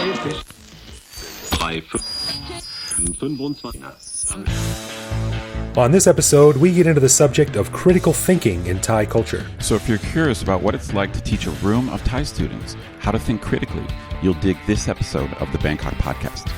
On this episode, we get into the subject of critical thinking in Thai culture. So if you're curious about what it's like to teach a room of Thai students how to think critically, you'll dig this episode of the Bangkok Podcast.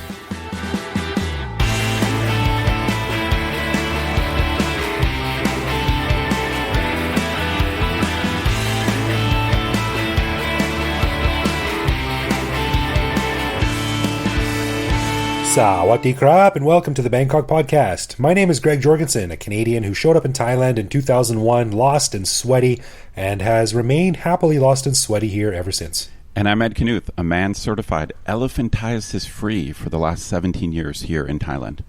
Sawadee krap, and welcome to the Bangkok Podcast. My name is Greg Jorgensen, a Canadian who showed up in Thailand in 2001, lost and sweaty, and has remained happily lost and sweaty here ever since. And I'm Ed Knuth, a man certified elephantiasis-free for the last 17 years here in Thailand.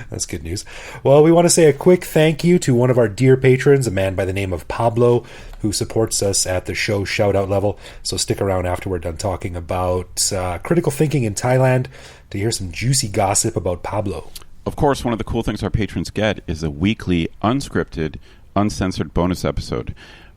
That's good news. Well, we want to say a quick thank you to one of our dear patrons, a man by the name of Pablo, who supports us at the show shout-out level. So stick around after we're done talking about critical thinking in Thailand to hear some juicy gossip about Pablo. Of course, one of the cool things our patrons get is a weekly, unscripted, uncensored bonus episode.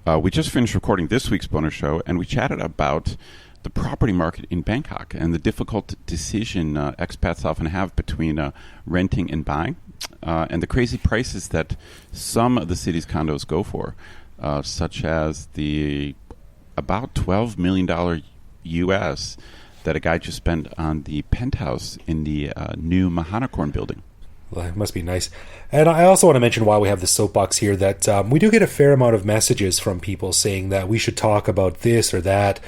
We just finished recording this week's bonus show, and we chatted about the property market in Bangkok and the difficult decision expats often have between renting and buying, and the crazy prices that some of the city's condos go for, such as the about $12 million US that a guy just spent on the penthouse in the new Mahanakorn building. Well, it must be nice. And I also want to mention while we have the soapbox here that we do get a fair amount of messages from people saying that we should talk about this or that,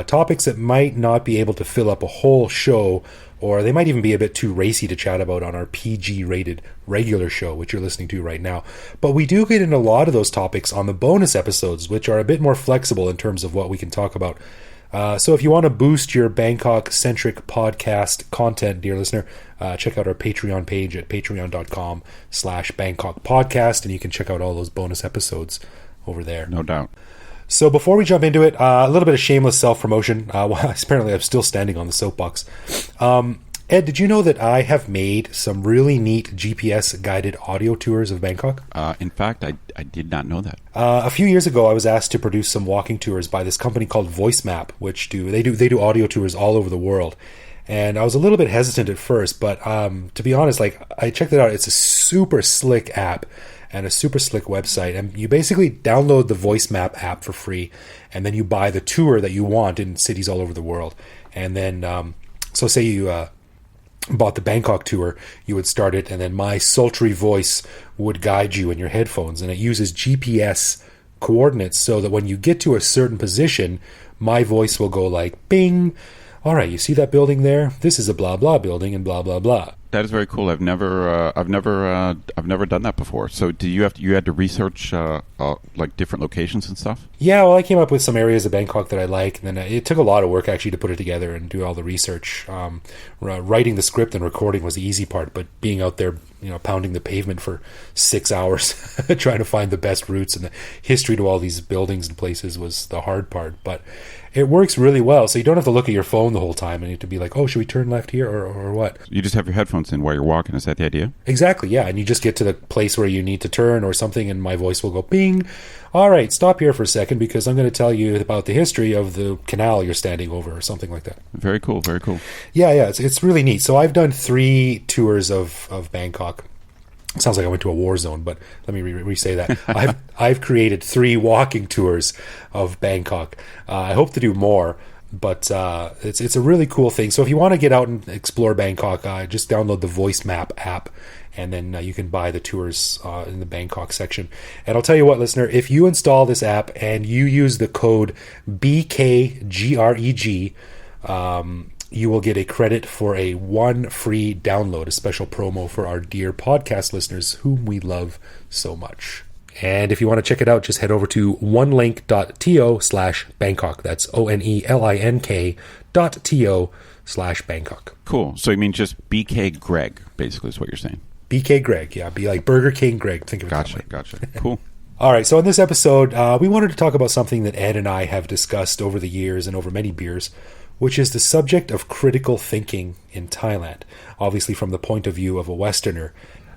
topics that might not be able to fill up a whole show, or they might even be a bit too racy to chat about on our PG-rated regular show, which you're listening to right now. But we do get into a lot of those topics on the bonus episodes, which are a bit more flexible in terms of what we can talk about. So if you want to boost your Bangkok-centric podcast content, dear listener, check out our Patreon page at patreon.com/Bangkok Podcast, and you can check out all those bonus episodes over there. No doubt. So before we jump into it, a little bit of shameless self-promotion. Apparently I'm still standing on the soapbox. Ed, did you know that I have made some really neat GPS-guided audio tours of Bangkok? In fact, I did not know that. A few years ago, I was asked to produce some walking tours by this company called VoiceMap, which they do audio tours all over the world. And I was a little bit hesitant at first, but to be honest, I checked it out. It's a super slick app and a super slick website. And you basically download the VoiceMap app for free, and then you buy the tour that you want in cities all over the world. And then, so say you bought the Bangkok tour, you would start it, and then my sultry voice would guide you in your headphones, and it uses GPS coordinates so that when you get to a certain position, my voice will go like, bing, all right, you see that building there? This is a blah blah building and blah blah blah. That is very cool. I've never done that before. So, you had to research like different locations and stuff? Yeah, well, I came up with some areas of Bangkok that I like, and then it took a lot of work actually to put it together and do all the research. Writing the script and recording was the easy part, but being out there, pounding the pavement for 6 hours trying to find the best routes and the history to all these buildings and places was the hard part. But it works really well, so you don't have to look at your phone the whole time and you have to be like, oh, should we turn left here or what? You just have your headphones in while you're walking. Is that the idea? Exactly, yeah. And you just get to the place where you need to turn or something, and my voice will go, bing. All right, stop here for a second because I'm going to tell you about the history of the canal you're standing over or something like that. Very cool, very cool. Yeah, it's really neat. So I've done 3 tours of Bangkok. It sounds like I went to a war zone, but let me re-say that. I've created 3 walking tours of Bangkok. I hope to do more, but it's a really cool thing. So if you want to get out and explore Bangkok, just download the VoiceMap app, and then you can buy the tours in the Bangkok section. And I'll tell you what, listener, if you install this app and you use the code BKGREG, you will get a credit for a 1 free download, a special promo for our dear podcast listeners whom we love so much. And if you want to check it out, just head over to onelink.to/Bangkok. That's onelink.to/Bangkok. Cool. So you mean just BK Greg, basically, is what you're saying? BK Greg, yeah. Be like Burger King Greg. Think of it that way. Gotcha. Cool. All right, so in this episode, we wanted to talk about something that Ed and I have discussed over the years and over many beers, which is the subject of critical thinking in Thailand, obviously from the point of view of a Westerner.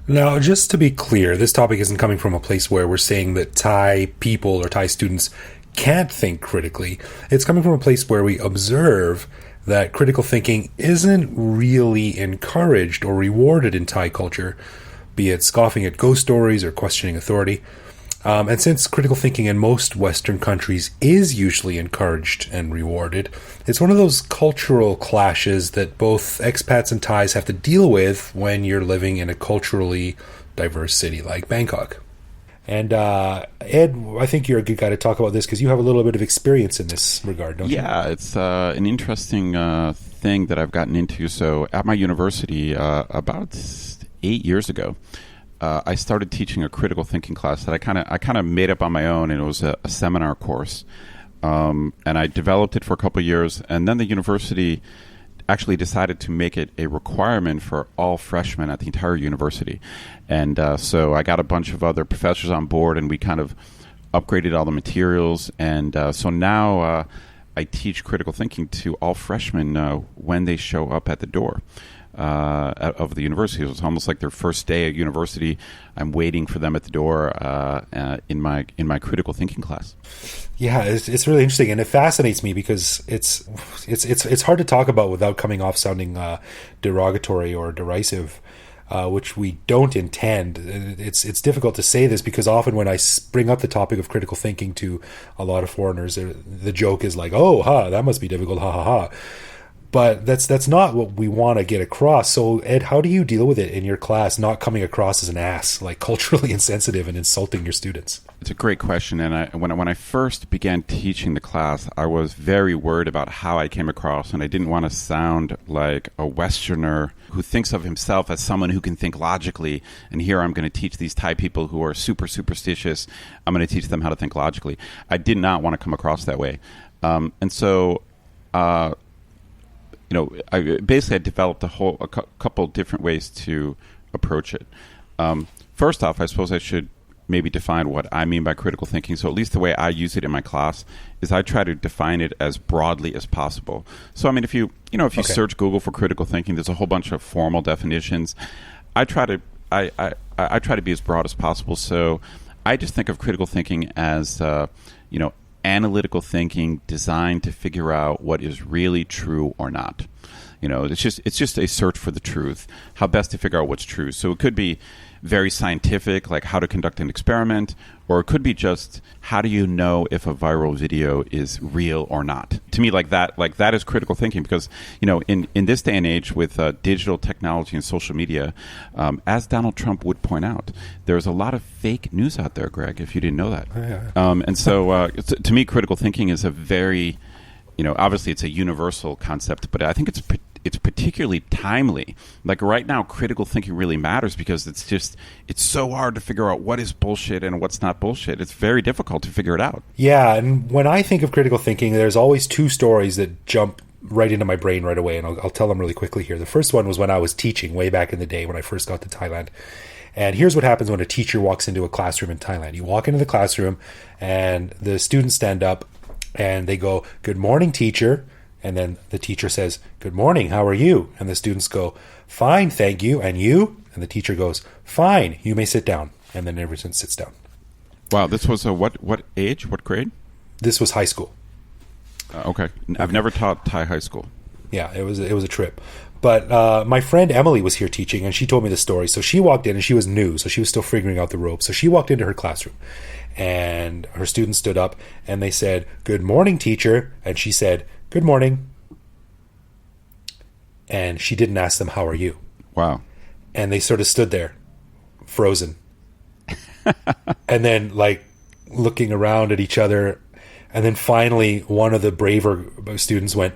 Now, just to be clear, this topic isn't coming from a place where we're saying that Thai people or Thai students can't think critically. It's coming from a place where we observe that critical thinking isn't really encouraged or rewarded in Thai culture, be it scoffing at ghost stories or questioning authority. And since critical thinking in most Western countries is usually encouraged and rewarded, it's one of those cultural clashes that both expats and Thais have to deal with when you're living in a culturally diverse city like Bangkok. And Ed, I think you're a good guy to talk about this because you have a little bit of experience in this regard, don't you? Yeah, it's an interesting thing that I've gotten into. So at my university, about 8 years ago, I started teaching a critical thinking class that I kind of made up on my own, and it was a seminar course. And I developed it for a couple of years, and then the university actually decided to make it a requirement for all freshmen at the entire university. And so I got a bunch of other professors on board, and we kind of upgraded all the materials. And so now I teach critical thinking to all freshmen when they show up at the door of the university. It's almost like their first day at university. I'm waiting for them at the door in my critical thinking class. Yeah, it's really interesting, and it fascinates me because it's hard to talk about without coming off sounding derogatory or derisive, which we don't intend. It's difficult to say this because often when I bring up the topic of critical thinking to a lot of foreigners, the joke is like, "Oh, that must be difficult, ha ha ha." But that's not what we want to get across. So, Ed, how do you deal with it in your class, not coming across as an ass, like culturally insensitive and insulting your students? It's a great question. And when I first began teaching the class, I was very worried about how I came across, and I didn't want to sound like a Westerner who thinks of himself as someone who can think logically. And here I'm going to teach these Thai people who are super superstitious. I'm going to teach them how to think logically. I did not want to come across that way. And so... I developed a couple different ways to approach it. First off, I suppose I should maybe define what I mean by critical thinking. So at least the way I use it in my class is I try to define it as broadly as possible. So I mean, if you search Google for critical thinking, there's a whole bunch of formal definitions. I try to be as broad as possible. So I just think of critical thinking as analytical thinking designed to figure out what is really true or not. It's just a search for the truth, how best to figure out what's true. So it could be very scientific, like how to conduct an experiment, or it could be just how do you know if a viral video is real or not. To me, like that is critical thinking because, in this day and age with digital technology and social media, as Donald Trump would point out, there's a lot of fake news out there, Greg, if you didn't know that. And so to me, critical thinking is a very, obviously it's a universal concept, but I think it's particularly timely. Like right now, critical thinking really matters because it's so hard to figure out what is bullshit and what's not bullshit. It's very difficult to figure it out. Yeah, and when I think of critical thinking, there's always two stories that jump right into my brain right away, and I'll tell them really quickly here. The first one was when I was teaching way back in the day when I first got to Thailand. And here's what happens when a teacher walks into a classroom in Thailand. You walk into the classroom, and the students stand up, and they go, "Good morning, teacher." And then the teacher says, "Good morning, how are you?" And the students go, "Fine, thank you. And you?" And the teacher goes, "Fine, you may sit down." And then everyone sits down. Wow, this was what age, what grade? This was high school. Okay. I've never taught Thai high school. Yeah, it was a trip. But my friend Emily was here teaching, and she told me the story. So she walked in, and she was new, so she was still figuring out the ropes. So she walked into her classroom, and her students stood up, and they said, "Good morning, teacher." And she said, "Good morning." And she didn't ask them, "How are you?" Wow. And they sort of stood there, frozen. And then, looking around at each other. And then finally, one of the braver students went,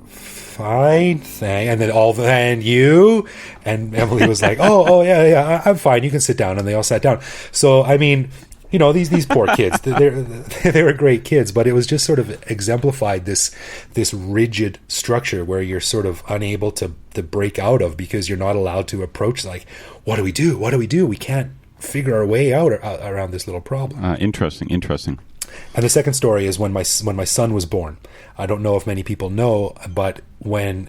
"Fine, thank." And then and you? And Emily was like, oh, yeah, I'm fine. You can sit down. And they all sat down. So, I mean... these poor kids, they were great kids, but it was just sort of exemplified this rigid structure where you're sort of unable to break out of because you're not allowed to approach what do we do? What do we do? We can't figure our way out around this little problem. Interesting. And the second story is when my son was born. I don't know if many people know, but when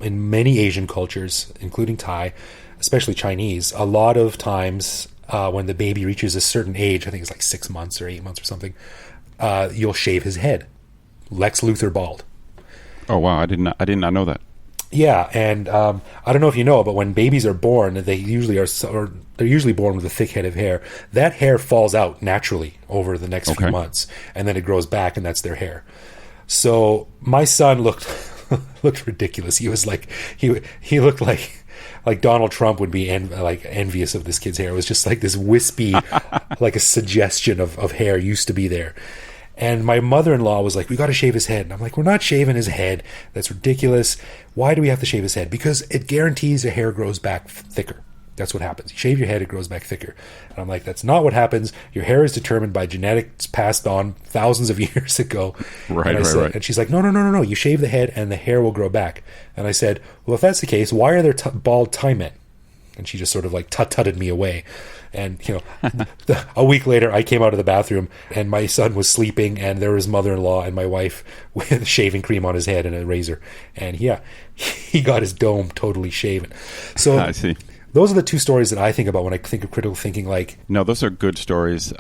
in many Asian cultures, including Thai, especially Chinese, a lot of times when the baby reaches a certain age, I think it's like 6 months or 8 months or something, you'll shave his head. Lex Luthor bald. Oh wow, I did not know that. Yeah, and I don't know if you know, but when babies are born, they're usually born with a thick head of hair. That hair falls out naturally over the next few months, and then it grows back, and that's their hair. So my son looked ridiculous. He was like he looked like Donald Trump would be envious of this kid's hair. It was just like this wispy, like a suggestion of hair used to be there. And my mother-in-law was like, we got to shave his head. And I'm like, we're not shaving his head. That's ridiculous. Why do we have to shave his head? Because it guarantees the hair grows back thicker. That's what happens. You shave your head, it grows back thicker. And I'm like, that's not what happens. Your hair is determined by genetics passed on thousands of years ago. Right. And she's like, no. You shave the head and the hair will grow back. And I said, well, if that's the case, why are there bald Thai men? And she just sort of like tut-tutted me away. And, a week later, I came out of the bathroom and my son was sleeping and there was mother-in-law and my wife with shaving cream on his head and a razor. And he got his dome totally shaven. So I see. Those are the two stories that I think about when I think of critical thinking. No, those are good stories.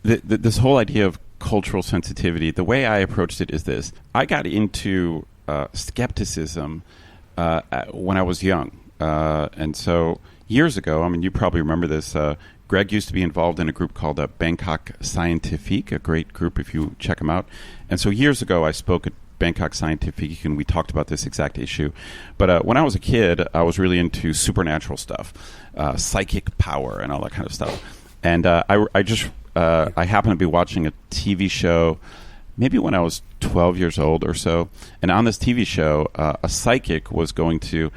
This whole idea of cultural sensitivity, the way I approached it is this. I got into skepticism when I was young. And so years ago, you probably remember this, Greg used to be involved in a group called Bangkok Scientifique, a great group if you check them out. And so years ago, I spoke at Bangkok Scientifique, and we talked about this exact issue. But when I was a kid, I was really into supernatural stuff, psychic power and all that kind of stuff. And I happened to be watching a TV show maybe when I was 12 years old or so. And on this TV show, a psychic was going to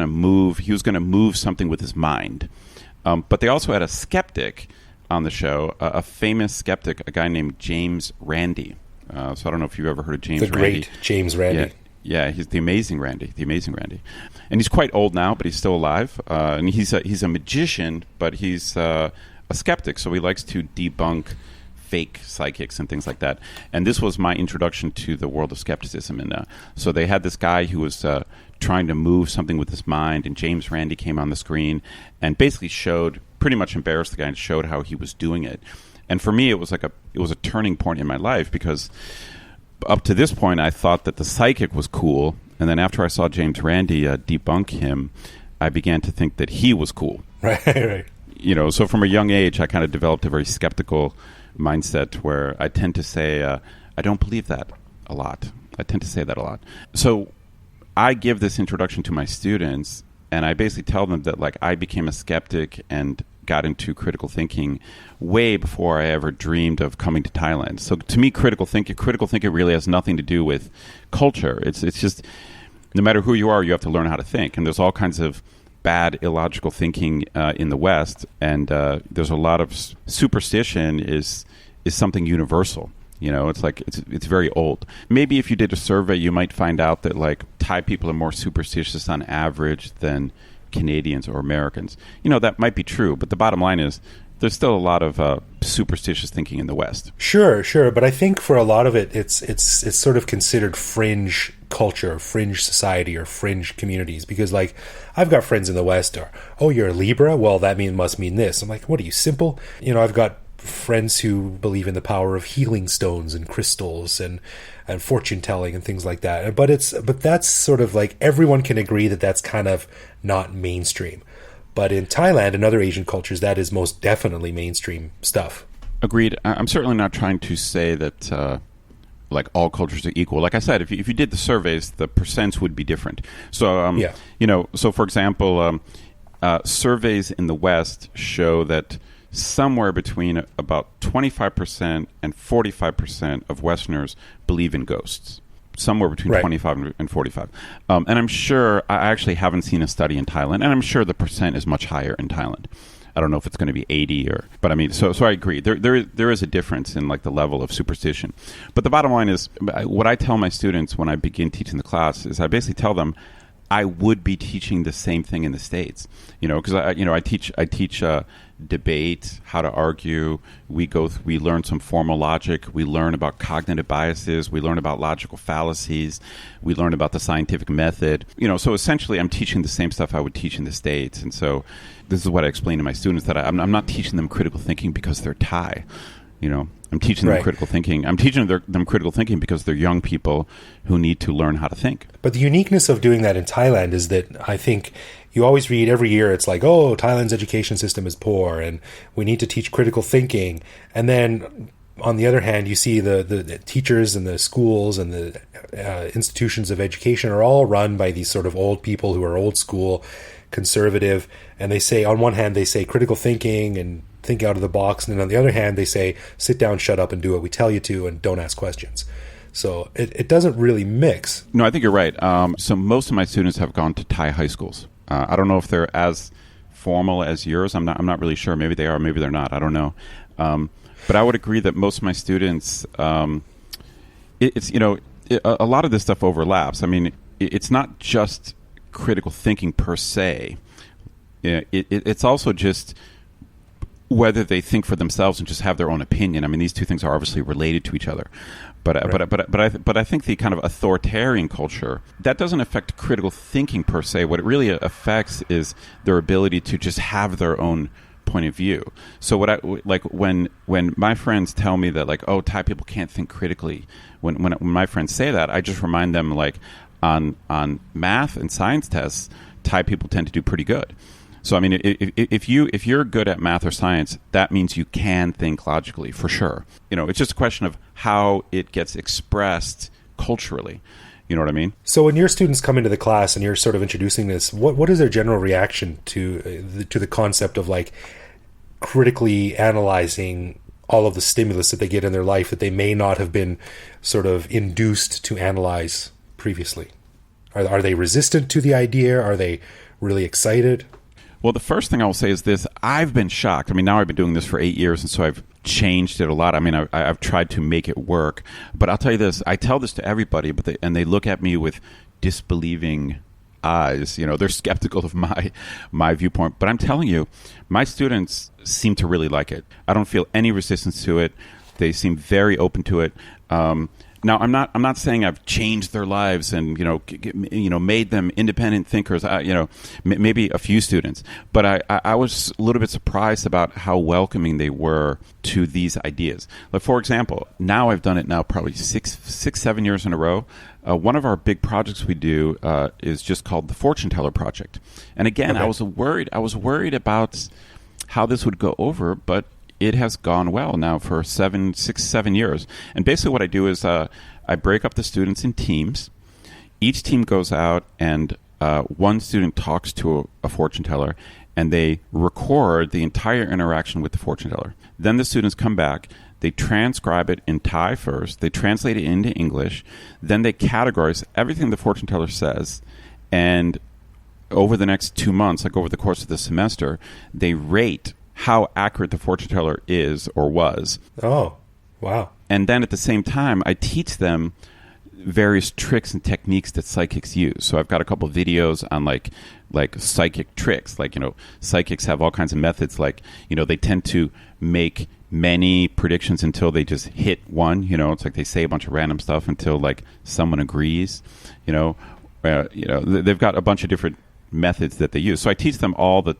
move something with his mind. But they also had a skeptic on the show, a famous skeptic, a guy named James Randi. So I don't know if you've ever heard of James Randi. The great James Randi. Yeah, he's the amazing Randy. And he's quite old now, but he's still alive. And he's a magician, but he's a skeptic, so he likes to debunk fake psychics and things like that. And this was my introduction to the world of skepticism. And so they had this guy who was trying to move something with his mind, and James Randi came on the screen and basically pretty much embarrassed the guy and showed how he was doing it. And for me, it was a turning point in my life, because up to this point, I thought that the psychic was cool. And then after I saw James Randi debunk him, I began to think that he was cool. Right. So from a young age, I kind of developed a very skeptical mindset where I tend to say, I don't believe that a lot. So I give this introduction to my students, and I basically tell them that I became a skeptic and got into critical thinking way before I ever dreamed of coming to Thailand. So to me, critical thinking really has nothing to do with culture. It's just, no matter who you are, you have to learn how to think. And there's all kinds of bad, illogical thinking in the West, and there's a lot of superstition is something universal. It's very old. Maybe if you did a survey, you might find out that Thai people are more superstitious on average than Canadians or Americans. That might be true, but the bottom line is there's still a lot of superstitious thinking in the West. Sure, but I think for a lot of it, it's sort of considered fringe culture, fringe society, or fringe communities. Because I've got friends in the West, you're a Libra? Well, that must mean this. I'm like, what are you, simple? I've got friends who believe in the power of healing stones and crystals and fortune telling and things like that. But that's sort of everyone can agree that that's kind of not mainstream. But in Thailand and other Asian cultures, that is most definitely mainstream stuff. Agreed. I'm certainly not trying to say that all cultures are equal. Like I said, if you did the surveys, the percents would be different. So so for example, surveys in the West show that somewhere between about 25% and 45% of Westerners believe in ghosts. Somewhere between 25 and 45. And I'm sure, I actually haven't seen a study in Thailand, and I'm sure the percent is much higher in Thailand. I don't know if it's going to be 80 but so I agree. There is a difference in the level of superstition. But the bottom line is, what I tell my students when I begin teaching the class is I basically tell them I would be teaching the same thing in the States. Because I teach debate, how to argue. We learn some formal logic. We learn about cognitive biases. We learn about logical fallacies. We learn about the scientific method. So essentially, I'm teaching the same stuff I would teach in the States. And so this is what I explain to my students, that I'm not teaching them critical thinking because they're Thai. I'm teaching them Right. critical thinking. I'm teaching them critical thinking because they're young people who need to learn how to think. But the uniqueness of doing that in Thailand is that I think you always read every year, it's like, oh, Thailand's education system is poor and we need to teach critical thinking. And then on the other hand, you see the teachers and the schools and the institutions of education are all run by these sort of old people who are old school, conservative. And they say, on one hand, they say critical thinking and think out of the box. And then on the other hand, they say, sit down, shut up, and do what we tell you to, and don't ask questions. So it doesn't really mix. No, I think you're right. So most of my students have gone to Thai high schools. I don't know if they're as formal as yours. I'm not really sure. Maybe they are. Maybe they're not. I don't know. But I would agree that most of my students, it's a lot of this stuff overlaps. I mean, it's not just critical thinking per se. It's also just whether they think for themselves and just have their own opinion. I mean, these two things are obviously related to each other. But I think the kind of authoritarian culture, that doesn't affect critical thinking per se. What it really affects is their ability to just have their own point of view. So when my friends tell me that, like, oh, Thai people can't think critically, when my friends say that, I just remind them, like, on math and science tests, Thai people tend to do pretty good. So I mean, if you're good at math or science, that means you can think logically, for sure. It's just a question of how it gets expressed culturally. You know what I mean? So when your students come into the class and you're sort of introducing this, what is their general reaction to the concept of, like, critically analyzing all of the stimulus that they get in their life that they may not have been sort of induced to analyze previously? Are they resistant to the idea? Are they really excited? Well, the first thing I will say is this. I've been shocked. I mean, now I've been doing this for 8 years, and so I've changed it a lot. I mean, I've tried to make it work. But I'll tell you this. I tell this to everybody, and they look at me with disbelieving eyes. They're skeptical of my viewpoint. But I'm telling you, my students seem to really like it. I don't feel any resistance to it. They seem very open to it. Now, I'm not saying I've changed their lives and made them independent thinkers. Maybe a few students, but I was a little bit surprised about how welcoming they were to these ideas. Like, for example, now I've done it now probably 7 years in a row. One of our big projects we do is just called the Fortune Teller Project, and again, okay. I was worried about how this would go over, but it has gone well now for 7 years. And basically what I do is I break up the students in teams. Each team goes out and one student talks to a fortune teller, and they record the entire interaction with the fortune teller. Then the students come back. They transcribe it in Thai first. They translate it into English. Then they categorize everything the fortune teller says. And over the next 2 months, like over the course of the semester, they rate how accurate the fortune teller is or was. Oh, wow. And then at the same time, I teach them various tricks and techniques that psychics use. So I've got a couple of videos on like psychic tricks. Like, psychics have all kinds of methods. Like, they tend to make many predictions until they just hit one. It's like they say a bunch of random stuff until, like, someone agrees. They've got a bunch of different methods that they use. So I teach them all the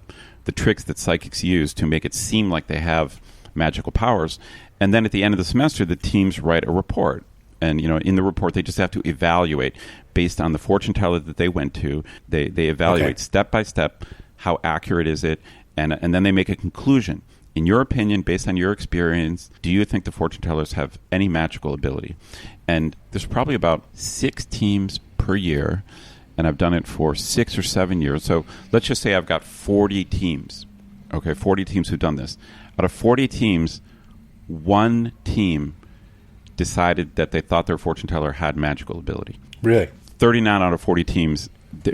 tricks that psychics use to make it seem like they have magical powers. And then at the end of the semester, the teams write a report. And, in the report, they just have to evaluate based on the fortune teller that they went to. They evaluate step by step, how accurate is it, and then they make a conclusion. In your opinion, based on your experience, do you think the fortune tellers have any magical ability? And there's probably about 6 teams per year, and I've done it for 6 or 7 years. So let's just say I've got 40 teams. Okay, 40 teams who've done this. Out of 40 teams, one team decided that they thought their fortune teller had magical ability. Really? 39 out of 40 teams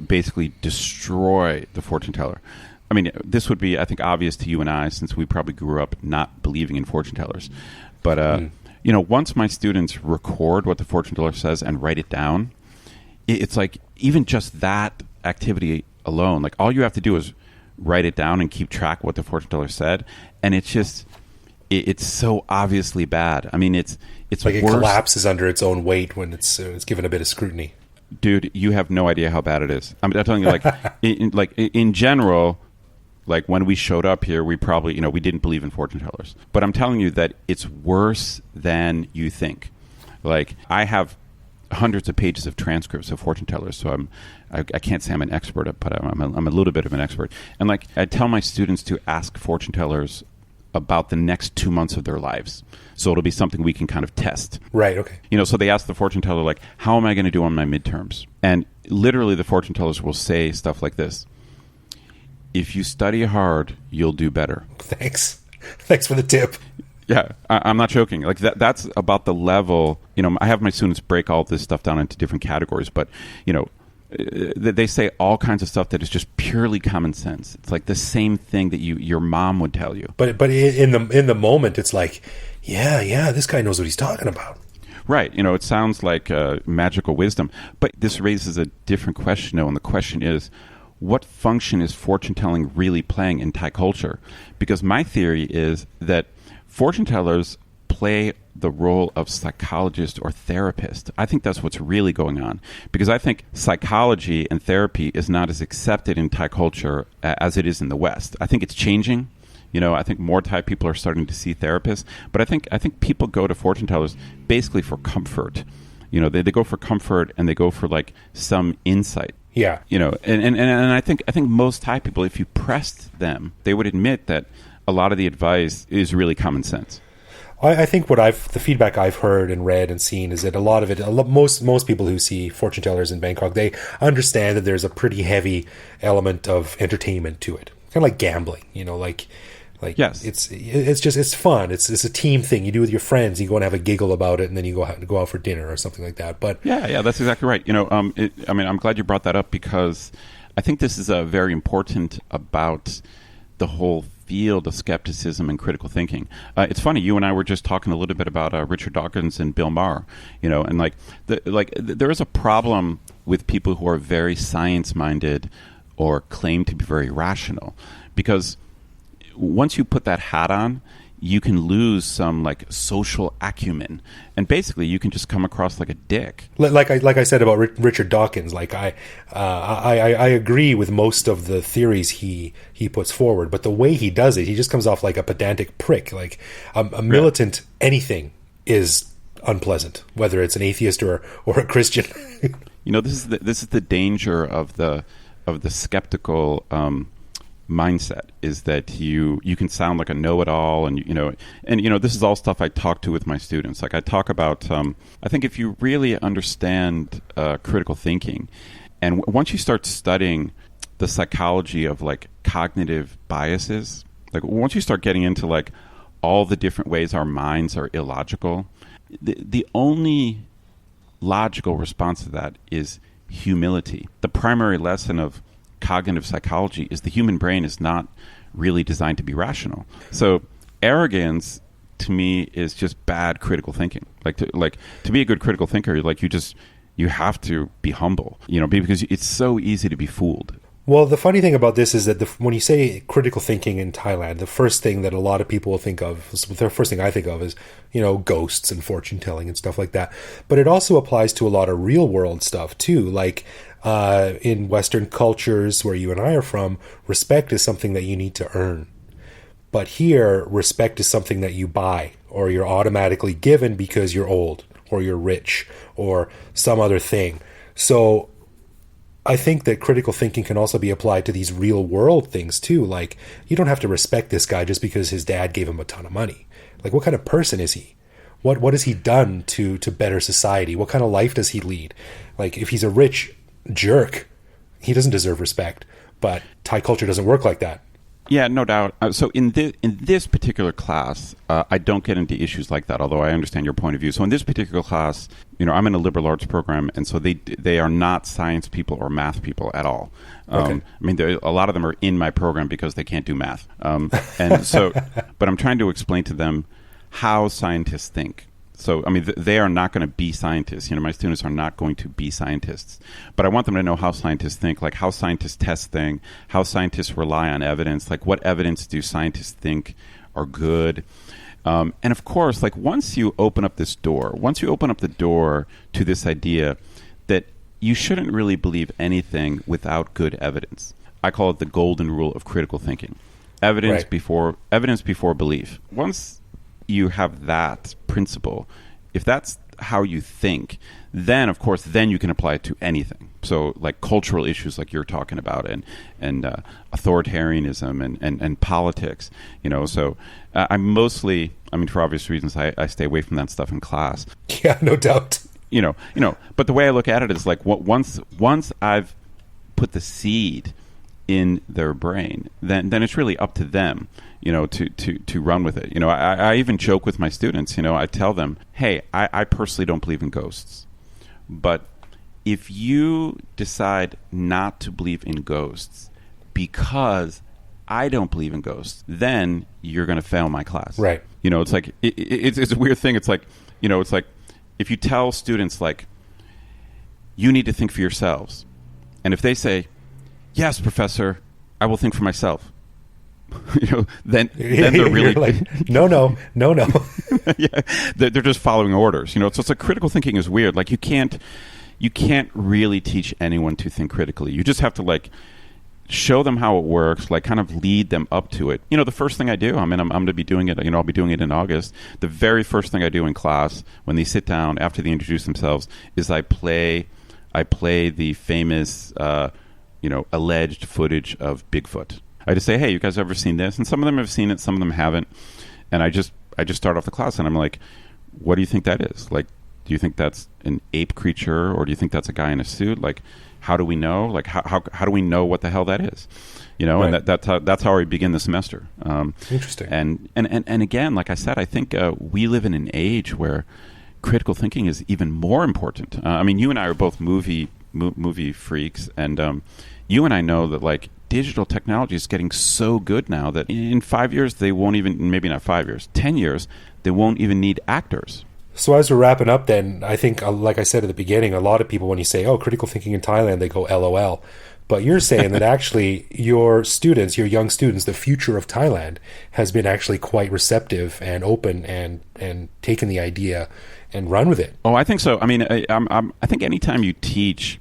basically destroy the fortune teller. I mean, this would be, I think, obvious to you and I, since we probably grew up not believing in fortune tellers. But, once my students record what the fortune teller says and write it down, it's like even just that activity alone, like all you have to do is write it down and keep track of what the fortune teller said, and it's just it's so obviously bad. I mean, it's like worse. It collapses under its own weight when it's given a bit of scrutiny. Dude, you have no idea how bad it is. I'm telling you, like in general, Like when we showed up here, we probably, we didn't believe in fortune tellers. But I'm telling you that it's worse than you think. Like I have hundreds of pages of transcripts of fortune tellers, so I can't say I'm an expert, but I'm a little bit of an expert. And like I tell my students to ask fortune tellers about the next 2 months of their lives, so it'll be something we can kind of test. Right. Okay. So they ask the fortune teller, like, how am I going to do on my midterms? And literally the fortune tellers will say stuff like this: if you study hard, you'll do better. Thanks for the tip. Yeah, I'm not joking. Like that's about the level. I have my students break all this stuff down into different categories, but they say all kinds of stuff that is just purely common sense. It's like the same thing that your mom would tell you. But in the moment, it's like, yeah, this guy knows what he's talking about. Right. It sounds like magical wisdom, but this raises a different question, though, and the question is, what function is fortune telling really playing in Thai culture? Because my theory is that fortune tellers play the role of psychologist or therapist. I think that's what's really going on, because I think psychology and therapy is not as accepted in Thai culture as it is in the West. I think it's changing. I think more Thai people are starting to see therapists, but I think people go to fortune tellers basically for comfort. They go for comfort, and they go for like some insight. Yeah. And I think most Thai people, if you pressed them, they would admit that a lot of the advice is really common sense. I think the feedback I've heard and read and seen is that a lot of it, most people who see fortune tellers in Bangkok, they understand that there's a pretty heavy element of entertainment to it, kind of like gambling. Like yes, it's fun. It's a team thing. You do with your friends. You go and have a giggle about it, and then you go out for dinner or something like that. But yeah, that's exactly right. I'm glad you brought that up, because I think this is very important about the whole field of skepticism and critical thinking. It's funny, you and I were just talking a little bit about Richard Dawkins and Bill Maher, and there is a problem with people who are very science-minded or claim to be very rational, because once you put that hat on, you can lose some like social acumen, and basically you can just come across like a dick. Like I said about Richard Dawkins, like I agree with most of the theories he puts forward, but the way he does it, he just comes off like a pedantic prick. Like a militant anything is unpleasant, whether it's an atheist or a Christian. This is the danger of the skeptical mindset, is that you can sound like a know-it-all, and this is all stuff I talk to with my students. Like I talk about, I think if you really understand critical thinking, and once you start studying the psychology of like cognitive biases, like once you start getting into like all the different ways our minds are illogical, the only logical response to that is humility. The primary lesson of cognitive psychology is the human brain is not really designed to be rational. So arrogance to me is just bad critical thinking. To be a good critical thinker, you have to be humble, because it's so easy to be fooled. Well, the funny thing about this is that when you say critical thinking in Thailand, the first thing that a lot of people will think of, the first thing I think of is, ghosts and fortune telling and stuff like that. But it also applies to a lot of real world stuff too. Like in Western cultures where you and I are from, respect is something that you need to earn. But here, respect is something that you buy, or you're automatically given because you're old or you're rich or some other thing. So I think that critical thinking can also be applied to these real world things too. Like, you don't have to respect this guy just because his dad gave him a ton of money. Like, what kind of person is he? What has he done to better society? What kind of life does he lead? Like, if he's a rich jerk, he doesn't deserve respect. But Thai culture doesn't work like that. Yeah, no doubt. So in this particular class, I don't get into issues like that, although I understand your point of view. So in this particular class, I'm in a liberal arts program, and so they are not science people or math people at all. Okay. A lot of them are in my program because they can't do math. And so, but I'm trying to explain to them how scientists think. So, they are not going to be scientists. My students are not going to be scientists. But I want them to know how scientists think, like how scientists test things, how scientists rely on evidence, like what evidence do scientists think are good. And of course, like once you open up the door to this idea that you shouldn't really believe anything without good evidence. I call it the golden rule of critical thinking. Evidence before belief. Once you have that principle, if that's how you think, then of course then you can apply it to anything. So like cultural issues like you're talking about, and authoritarianism and politics, so I'm mostly, for obvious reasons, I stay away from that stuff in class. Yeah, no doubt. But the way I look at it is like once I've put the seed in their brain, then it's really up to them, to run with it. I even joke with my students. I tell them, hey, I personally don't believe in ghosts, but if you decide not to believe in ghosts because I don't believe in ghosts, then you're going to fail my class. Right. It's like it's a weird thing. It's like it's like if you tell students like you need to think for yourselves, and if they say, "Yes, professor, I will think for myself," then they're really like, no. yeah, they're just following orders. So it's like critical thinking is weird. Like you can't really teach anyone to think critically. You just have to like show them how it works, like kind of lead them up to it. The first thing I do, I'm going to be doing it. I'll be doing it in August. The very first thing I do in class when they sit down after they introduce themselves is I play the famous alleged footage of Bigfoot. I just say, hey, you guys ever seen this? And some of them have seen it, some of them haven't. And I just start off the class and I'm like, what do you think that is? Like, do you think that's an ape creature, or do you think that's a guy in a suit? Like, how do we know? Like, how do we know what the hell that is? Right. And that's how we begin the semester. Interesting. And again, like I said, I think we live in an age where critical thinking is even more important. You and I are both movie freaks, and you and I know that like digital technology is getting so good now that in 5 years they won't even, maybe not 5 years, 10 years, they won't even need actors. So as we're wrapping up then, I think, like I said at the beginning, a lot of people, when you say, oh, critical thinking in Thailand, they go LOL. But you're saying that actually your young students, the future of Thailand has been actually quite receptive and open and taken the idea and run with it. Oh, I think so. I think anytime you teach,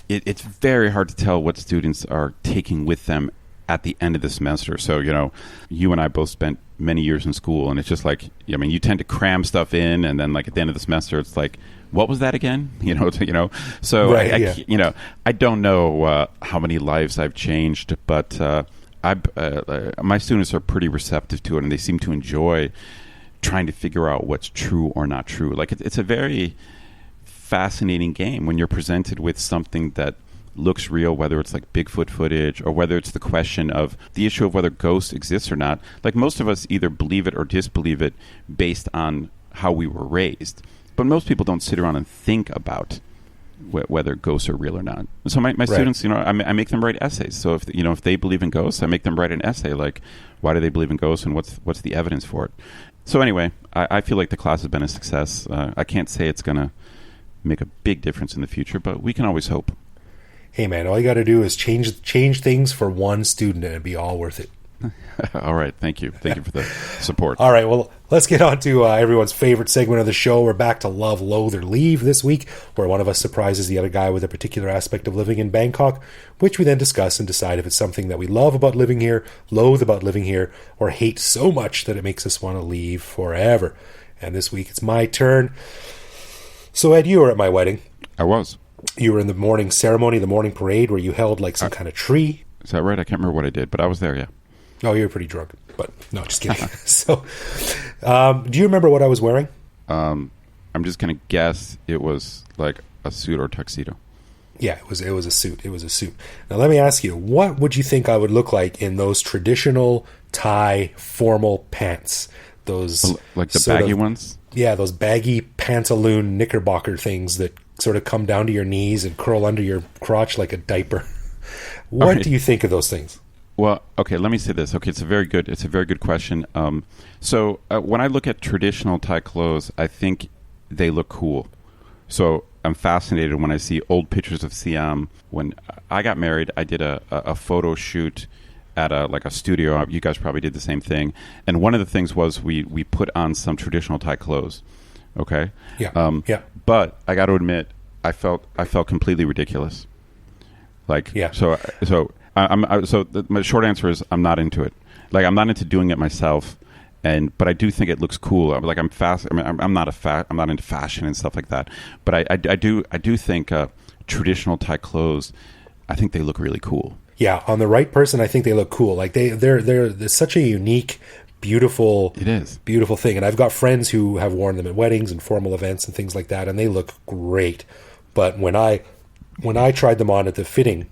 it's very hard to tell what students are taking with them at the end of the semester. So, you and I both spent many years in school, and it's just like, you tend to cram stuff in, and then like at the end of the semester, it's like, what was that again? So right, I don't know how many lives I've changed, but my students are pretty receptive to it, and they seem to enjoy trying to figure out what's true or not true. Like it's a very fascinating game when you're presented with something that looks real, whether it's like Bigfoot footage or whether it's the question of the issue of whether ghosts exist or not. Like most of us either believe it or disbelieve it based on how we were raised. But most people don't sit around and think about whether ghosts are real or not. So my students, I make them write essays. So if they believe in ghosts, I make them write an essay like, why do they believe in ghosts and what's the evidence for it? So anyway, I feel like the class has been a success. I can't say it's going to make a big difference in the future, but we can always hope. Hey man, all you got to do is change things for one student and it'd be all worth it. All right. Thank you for the support. All right. Well, let's get on to everyone's favorite segment of the show. We're back to Love, Loathe, or Leave this week, where one of us surprises the other guy with a particular aspect of living in Bangkok, which we then discuss and decide if it's something that we love about living here, loathe about living here, or hate so much that it makes us want to leave forever. And this week it's my turn. So Ed, you were at my wedding. I was. You were in the morning ceremony, the morning parade, where you held like some kind of tree. Is that right? I can't remember what I did, but I was there, yeah. Oh, you're pretty drunk. But no, just kidding. So, do you remember what I was wearing? I'm just going to guess it was like a suit or tuxedo. Yeah, it was a suit. It was a suit. Now, let me ask you, what would you think I would look like in those traditional Thai formal pants? Those like the baggy ones? Yeah, those baggy pantaloon knickerbocker things that sort of come down to your knees and curl under your crotch like a diaper. What do you think of those things? Well, okay, let me say this. Okay, it's a very good question. So when I look at traditional Thai clothes, I think they look cool. So I'm fascinated when I see old pictures of Siam. When I got married, I did a photo shoot at a studio. You guys probably did the same thing. And one of the things was we put on some traditional Thai clothes. Okay? Yeah. But I got to admit, I felt completely ridiculous. Like, Yeah. My short answer is I'm not into it. Like, I'm not into doing it myself, but I do think it looks cool. I'm fast. I mean, I'm not into fashion and stuff like that. But I do think traditional Thai clothes, I think they look really cool. Yeah, on the right person, I think they look cool. Like they're such a unique, beautiful, beautiful thing. And I've got friends who have worn them at weddings and formal events and things like that, and they look great. But when I tried them on at the fitting,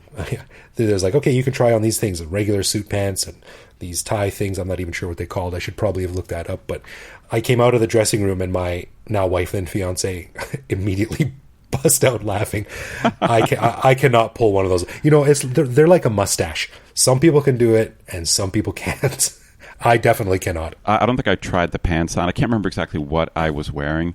there's like, okay, you can try on these things, regular suit pants and these tie things. I'm not even sure what they called. I should probably have looked that up. But I came out of the dressing room and my now wife and fiance immediately bust out laughing. I cannot pull one of those. You know, they're like a mustache. Some people can do it and some people can't. I definitely cannot. I don't think I tried the pants on. I can't remember exactly what I was wearing,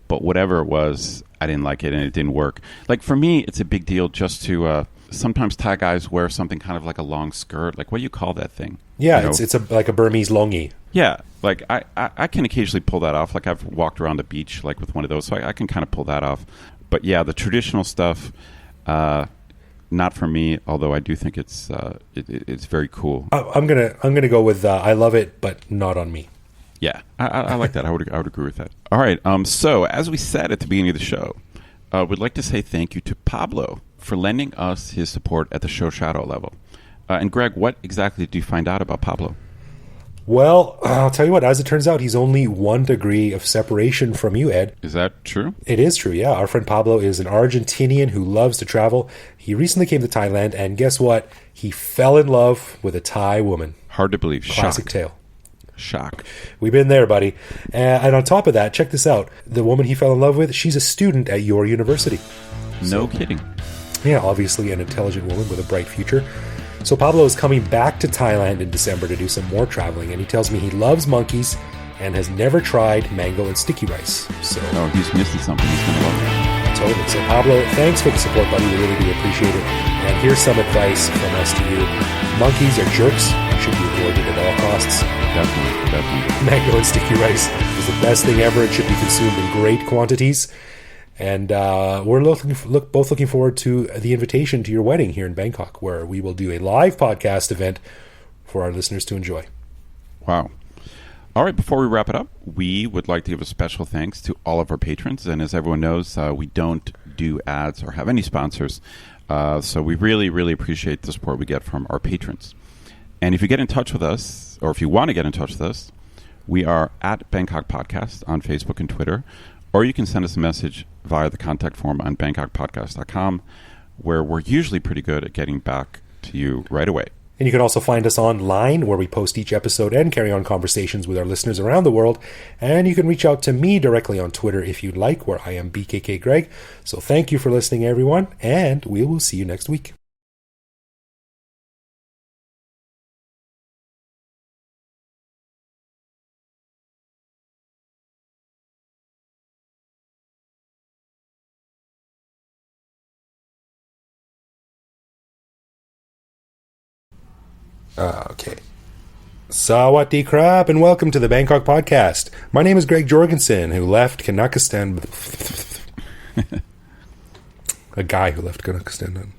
but whatever it was, I didn't like it and it didn't work. Like, for me, it's a big deal just to sometimes Thai guys wear something kind of like a long skirt. Like, what do you call that thing? Yeah, it's like a Burmese longi. Yeah, like I can occasionally pull that off. Like, I've walked around the beach like with one of those, so I can kind of pull that off. But yeah, the traditional stuff, not for me. Although I do think it's very cool. I'm gonna go with I love it, but not on me. Yeah, I like that. I would agree with that. All right. So as we said at the beginning of the show, we'd like to say thank you to Pablo for lending us his support at the show shadow level. And Greg, what exactly did you find out about Pablo? Well, I'll tell you what, as it turns out, he's only 1 degree of separation from you, Ed. Is that true? It is true, yeah. Our friend Pablo is an Argentinian who loves to travel. He recently came to Thailand, and guess what? He fell in love with a Thai woman. Hard to believe. Classic tale. Shock. We've been there, buddy. And on top of that, check this out. The woman he fell in love with, she's a student at your university. No kidding. Yeah, obviously an intelligent woman with a bright future. So Pablo is coming back to Thailand in December to do some more traveling, and he tells me he loves monkeys and has never tried mango and sticky rice. So he's missing something. He's going to love it. Totally. So Pablo, thanks for the support, buddy. We really do appreciate it. And here's some advice from us to you. Monkeys are jerks and should be avoided at all costs. Definitely. Mango and sticky rice is the best thing ever. It should be consumed in great quantities. And we're both looking forward to the invitation to your wedding here in Bangkok, where we will do a live podcast event for our listeners to enjoy. Wow. All right, before we wrap it up, we would like to give a special thanks to all of our patrons. And as everyone knows, we don't do ads or have any sponsors. So we really, really appreciate the support we get from our patrons. And if you get in touch with us, or if you want to get in touch with us, we are at Bangkok Podcast on Facebook and Twitter. Or you can send us a message via the contact form on bangkokpodcast.com, where we're usually pretty good at getting back to you right away. And you can also find us online, where we post each episode and carry on conversations with our listeners around the world. And you can reach out to me directly on Twitter if you'd like, where I am BKK Greg. So thank you for listening, everyone, and we will see you next week. Okay. Sawadee krap, and welcome to the Bangkok Podcast. My name is Greg Jorgensen, who left Kazakhstan. A guy who left Kazakhstan.